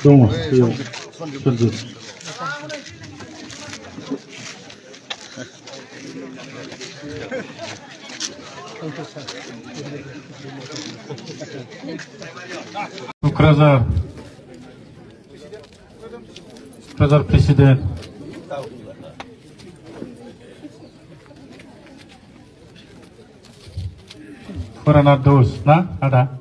Đúng rồi, Xuân Dược. Kukrazar Presiden. Purana dos, na ada.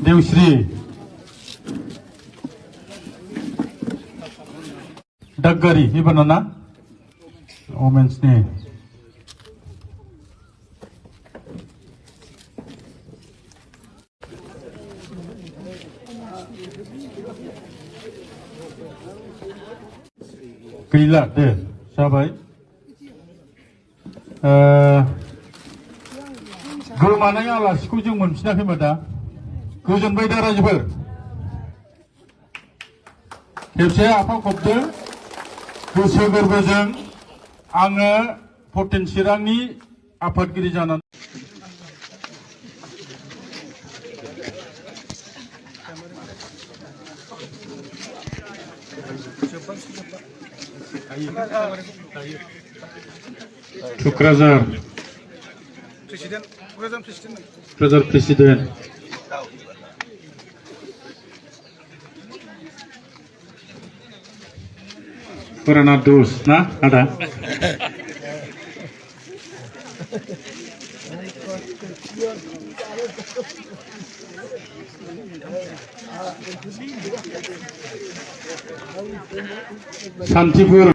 Dewsri Daggari iban na women's ni gila deh sahabat गोमानाय आलासिखौ जों मोनफिनाखैमोन दा गोजोनबाय दा रायजोफोर खेबसे आफा खबदो गोसो गोरबोजों आङो फर्टिन चिरांनि आफादगिरि जानानै Kukrazar Presiden Purana dos, na ada. Santipur